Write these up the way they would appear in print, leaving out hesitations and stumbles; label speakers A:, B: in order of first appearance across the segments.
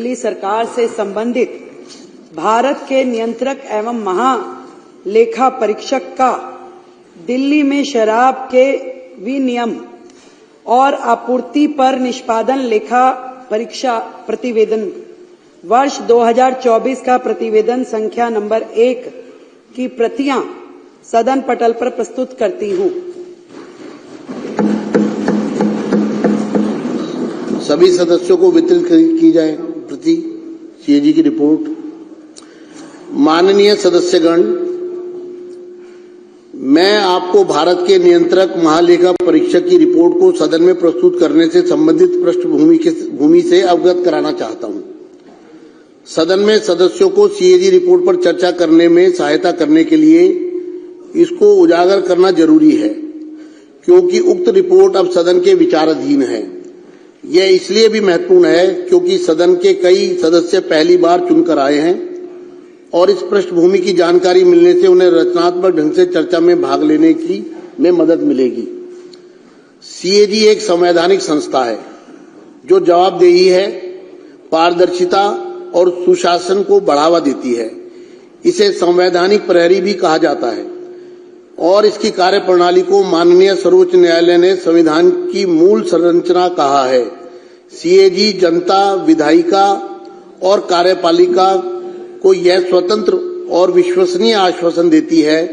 A: दिल्ली सरकार से संबंधित भारत के नियंत्रक एवं महालेखा परीक्षक का दिल्ली में शराब के विनियम और आपूर्ति पर निष्पादन लेखा परीक्षा प्रतिवेदन वर्ष 2024 का प्रतिवेदन संख्या नंबर 1 की प्रतियां सदन पटल पर प्रस्तुत करती हूं।
B: सभी सदस्यों को वितरित की जाए प्रति सीएजी की रिपोर्ट। माननीय सदस्यगण, मैं आपको भारत के नियंत्रक महालेखा परीक्षक की रिपोर्ट को सदन में प्रस्तुत करने से संबंधित पृष्ठभूमि से अवगत कराना चाहता हूं। सदन में सदस्यों को सीएजी रिपोर्ट पर चर्चा करने में सहायता करने के लिए इसको उजागर करना जरूरी है, क्योंकि उक्त रिपोर्ट अब सदन के विचाराधीन है। यह इसलिए भी महत्वपूर्ण है क्योंकि सदन के कई सदस्य पहली बार चुनकर आए हैं और इस पृष्ठभूमि की जानकारी मिलने से उन्हें रचनात्मक ढंग से चर्चा में भाग लेने में मदद मिलेगी। सीएजी एक संवैधानिक संस्था है जो जवाबदेही है, पारदर्शिता और सुशासन को बढ़ावा देती है। इसे संवैधानिक प्रहरी भी कहा जाता है और इसकी कार्यप्रणाली को माननीय सर्वोच्च न्यायालय ने संविधान की मूल संरचना कहा है। सीएजी जनता, विधायिका और कार्यपालिका को यह स्वतंत्र और विश्वसनीय आश्वासन देती है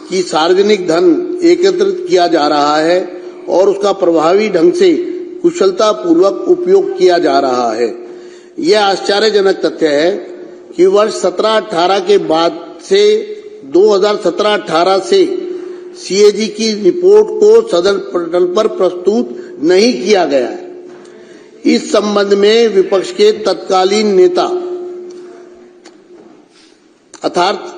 B: कि सार्वजनिक धन एकत्रित किया जा रहा है और उसका प्रभावी ढंग से कुशलता पूर्वक उपयोग किया जा रहा है। यह आश्चर्यजनक तथ्य है कि वर्ष 17-18 के बाद से 2017-18 से सीएजी की रिपोर्ट को सदन पटल पर प्रस्तुत नहीं किया गया है। इस संबंध में विपक्ष के तत्कालीन नेता, अर्थात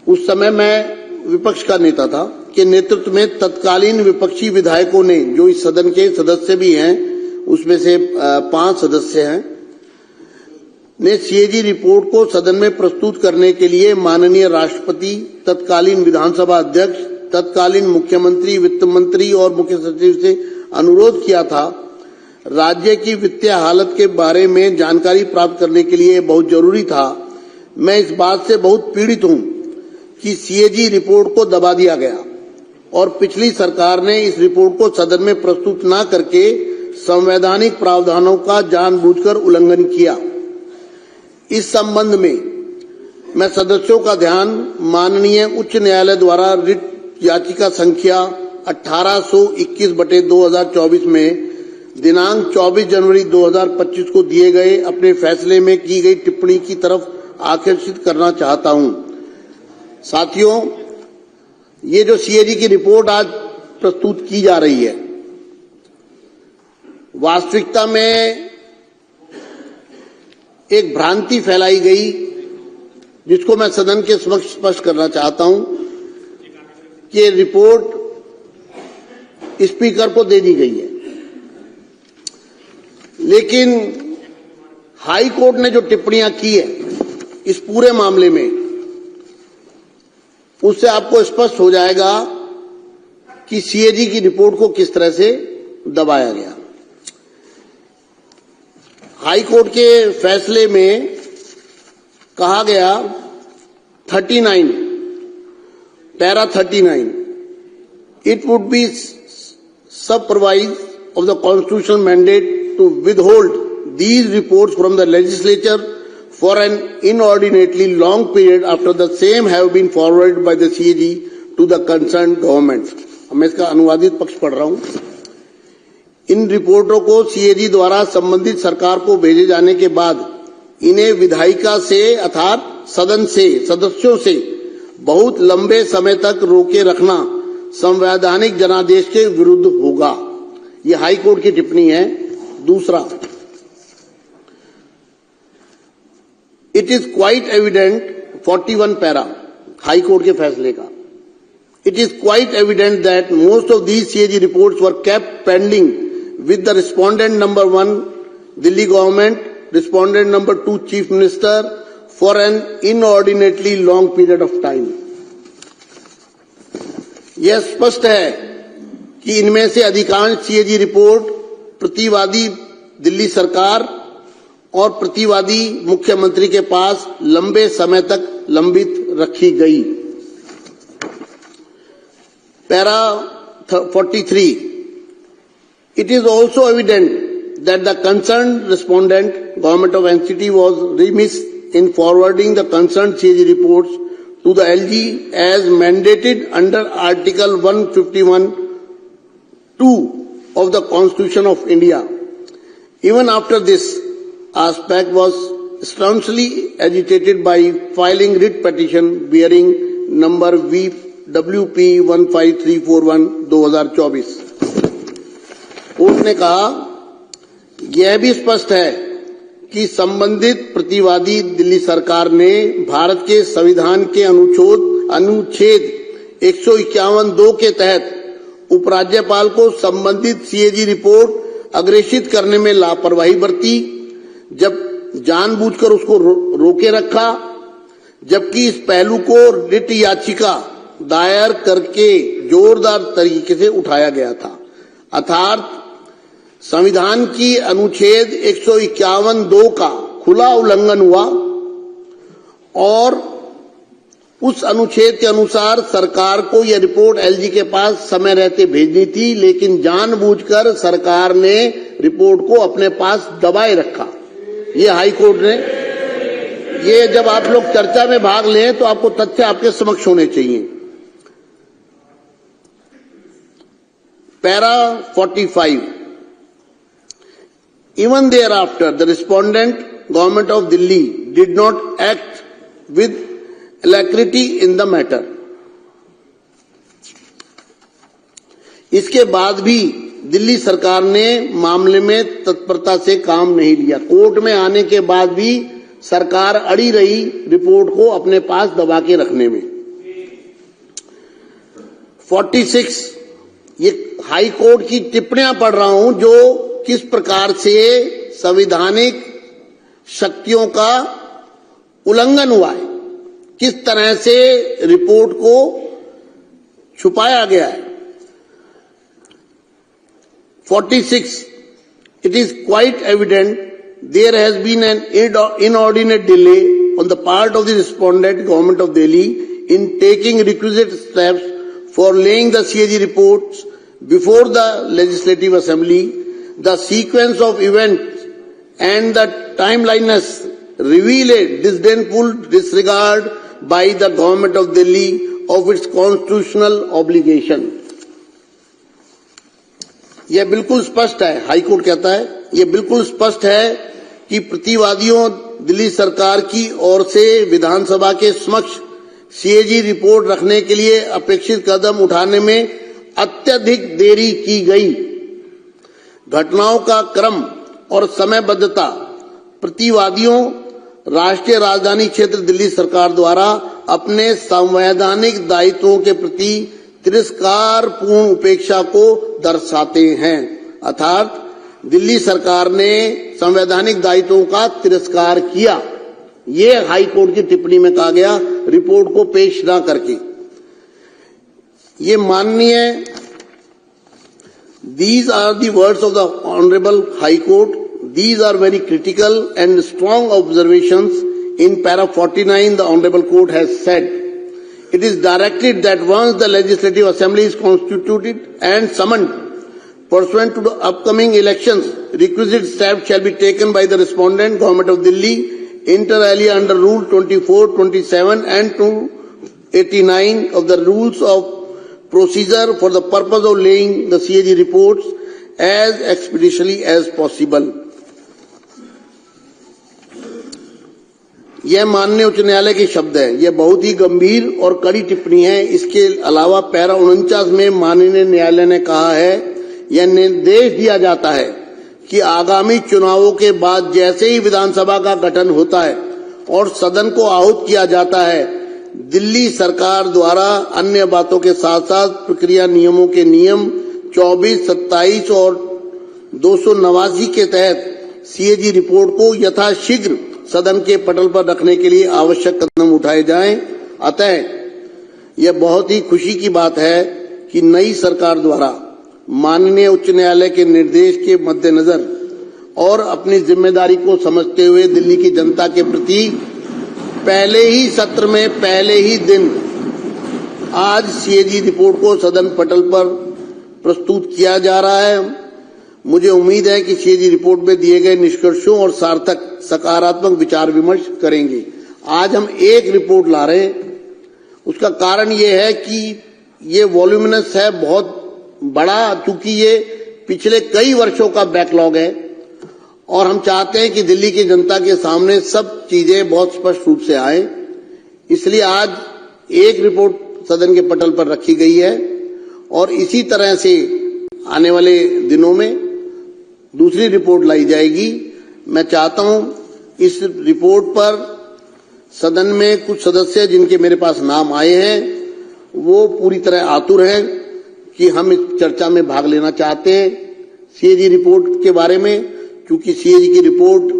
B: उस समय मैं विपक्ष का नेता था, के नेतृत्व में तत्कालीन विपक्षी विधायकों ने, जो इस सदन के सदस्य भी हैं, उसमें से 5 सदस्य हैं, ने सीएजी रिपोर्ट को सदन में प्रस्तुत करने के लिए माननीय राष्ट्रपति, तत्कालीन विधानसभा अध्यक्ष, तत्कालीन मुख्यमंत्री, वित्त मंत्री और मुख्य सचिव से अनुरोध किया था। राज्य की वित्तीय हालत के बारे में जानकारी प्राप्त करने के लिए बहुत जरूरी था। मैं इस बात से बहुत पीड़ित हूं कि सीएजी रिपोर्ट को दबा दिया गया और पिछली सरकार ने इस रिपोर्ट को सदन में प्रस्तुत न करके संवैधानिक प्रावधानों का जानबूझकर उल्लंघन किया। इस संबंध में मैं सदस्यों का ध्यान माननीय उच्च न्यायालय द्वारा रिट याचिका संख्या 1821/2024 में दिनांक 24 जनवरी 2025 को दिए गए अपने फैसले में की गई टिप्पणी की तरफ आकर्षित करना चाहता हूं। साथियों, ये जो सीएजी की रिपोर्ट आज प्रस्तुत की जा रही है, वास्तविकता में एक भ्रांति फैलाई गई, जिसको मैं सदन के समक्ष स्पष्ट करना चाहता हूं कि रिपोर्ट स्पीकर को दे दी गई है, लेकिन हाई कोर्ट ने जो टिप्पणियां की है इस पूरे मामले में, उससे आपको स्पष्ट हो जाएगा कि सीएजी की रिपोर्ट को किस तरह से दबाया गया। हाई कोर्ट के फैसले में कहा गया 39, para 39, it would be supervised of the constitutional mandate to withhold these reports from the legislature for an inordinately long period after the same have been forwarded by the CAG to the concerned government। मैं इसका अनुवादित पक्ष पढ़ रहा हूं। इन रिपोर्टों को CAG द्वारा संबंधित सरकार को भेजे जाने के बाद इन्हें विधायिका से अर्थात सदन से सदस्यों से बहुत लंबे समय तक रोके रखना संवैधानिक जनादेश के विरुद्ध होगा। यह हाई कोर्ट की टिप्पणी है। दूसरा, it is quite evident, 41 para high court के फैसले का, it is quite evident that most of these CAG reports were kept pending with the respondent number 1 Delhi government, respondent number 2 chief minister for an inordinately long period of time। यह स्पष्ट है कि इनमें से अधिकांश सीएजी रिपोर्ट प्रतिवादी दिल्ली सरकार और प्रतिवादी मुख्यमंत्री के पास लंबे समय तक लंबित रखी गई। Para 43, it is also evident that the concerned respondent, Government of NCT, was remiss in forwarding the concerned CAG reports to the LG as mandated under Article 151(2) of the Constitution of India. Even after this aspect was staunchly agitated by filing writ petition bearing number WP 15341/2024। Court ने कहा, यह भी स्पष्ट है कि संबंधित प्रतिवादी दिल्ली सरकार ने भारत के संविधान के अनुच्छेद 151(2) के तहत उपराज्यपाल को संबंधित सीएजी रिपोर्ट अग्रेषित करने में लापरवाही बरती, जब जानबूझकर उसको रोके रखा, जबकि इस पहलू को रिट याचिका दायर करके जोरदार तरीके से उठाया गया था। अर्थात संविधान की अनुच्छेद 151(2) का खुला उल्लंघन हुआ और उस अनुच्छेद के अनुसार सरकार को यह रिपोर्ट एलजी के पास समय रहते भेजनी थी, लेकिन जानबूझकर सरकार ने रिपोर्ट को अपने पास दबाए रखा। ये हाई कोर्ट ने, ये जब आप लोग चर्चा में भाग लें तो आपको तथ्य आपके समक्ष होने चाहिए। Para 45, even thereafter the respondent, Government of Delhi, did not act with alacrity in the matter. इसके बाद भी दिल्ली सरकार ने मामले में तत्परता से काम नहीं लिया। कोर्ट में आने के बाद भी सरकार अड़ी रही रिपोर्ट को अपने पास दबा के रखने में। 46, ये हाई कोर्ट की टिप्पणियां पढ़ रहा हूं जो किस प्रकार से संवैधानिक शक्तियों का उल्लंघन हुआ है, किस तरह से रिपोर्ट को छुपाया गया है। 46, it is quite evident there has been an inordinate delay on the part of the respondent, Government of Delhi, in taking requisite steps for laying the CAG reports before the Legislative Assembly. The sequence of events and the timeliness reveal a disdainful disregard by the Government of Delhi of its constitutional obligation. यह बिल्कुल स्पष्ट है, high court कहता है, यह बिल्कुल स्पष्ट है कि प्रतिवादियों दिल्ली सरकार की ओर से विधानसभा के समक्ष सीएजी रिपोर्ट रखने के लिए अपेक्षित कदम उठाने में अत्यधिक देरी की गई। घटनाओं का क्रम और समयबद्धता प्रतिवादियों राष्ट्रीय राजधानी क्षेत्र दिल्ली सरकार द्वारा अपने संवैधानिक दायित्वों के प्रति तिरस्कारपूर्ण उपेक्षा को दर्शाते हैं। अर्थात दिल्ली सरकार ने संवैधानिक दायित्वों का तिरस्कार किया, ये हाई कोर्ट की टिप्पणी में कहा गया रिपोर्ट को पेश न करके। ये माननीय, these are the words of the Honorable High Court. These are very critical and strong observations. In para 49, the Honorable Court has said, it is directed that once the Legislative Assembly is constituted and summoned, pursuant to the upcoming elections, requisite steps shall be taken by the respondent, Government of Delhi, inter alia under Rule 24, 27 and 289 of the Rules of Procedure for the purpose of laying the CAG reports as expeditiously as possible. यह माननीय उच्च न्यायालय के शब्द है। यह बहुत ही गंभीर और कड़ी टिप्पणी है। इसके अलावा पैरा 49 में माननीय न्यायालय ने कहा है, यह निर्देश दिया जाता है कि आगामी चुनावों के बाद जैसे ही विधानसभा का गठन होता है और सदन को आहूत किया जाता है, दिल्ली सरकार द्वारा अन्य बातों के साथ साथ प्रक्रिया नियमों के नियम 24, 27 और 289 के तहत सीएजी रिपोर्ट को यथाशीघ्र सदन के पटल पर रखने के लिए आवश्यक कदम उठाए जाएं। अतः यह बहुत ही खुशी की बात है कि नई सरकार द्वारा माननीय उच्च न्यायालय के निर्देश के मद्देनजर और अपनी जिम्मेदारी को समझते हुए दिल्ली की जनता के प्रति पहले ही सत्र में पहले ही दिन आज सीएजी रिपोर्ट को सदन पटल पर प्रस्तुत किया जा रहा है। मुझे उम्मीद है कि सीएजी रिपोर्ट में दिए गए निष्कर्षों और सार्थक सकारात्मक विचार विमर्श करेंगे। आज हम एक रिपोर्ट ला रहे हैं, उसका कारण ये है कि ये वॉल्यूमिनस है, बहुत बड़ा, चूंकि ये पिछले कई वर्षों का बैकलॉग है और हम चाहते हैं कि दिल्ली की जनता के सामने सब चीजें बहुत स्पष्ट रूप से आए। इसलिए आज एक रिपोर्ट सदन के पटल पर रखी गई है और इसी तरह से आने वाले दिनों में दूसरी रिपोर्ट लाई जाएगी। मैं चाहता हूं इस रिपोर्ट पर सदन में कुछ सदस्य जिनके मेरे पास नाम आए हैं वो पूरी तरह आतुर हैं कि हम इस चर्चा में भाग लेना चाहते हैं सीएजी रिपोर्ट के बारे में। क्योंकि सीएजी की रिपोर्ट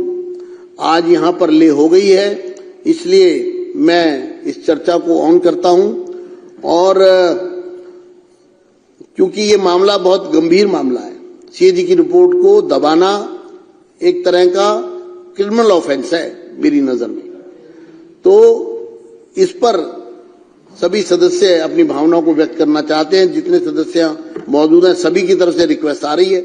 B: आज यहां पर ले हो गई है, इसलिए मैं इस चर्चा को ऑन करता हूं। और क्योंकि ये मामला बहुत गंभीर मामला है, सीएजी की रिपोर्ट को दबाना एक तरह का क्रिमिनल ऑफेंस है मेरी नजर में, तो इस पर सभी सदस्य अपनी भावनाओं को व्यक्त करना चाहते हैं। जितने सदस्य मौजूद हैं सभी की तरफ से रिक्वेस्ट आ रही है।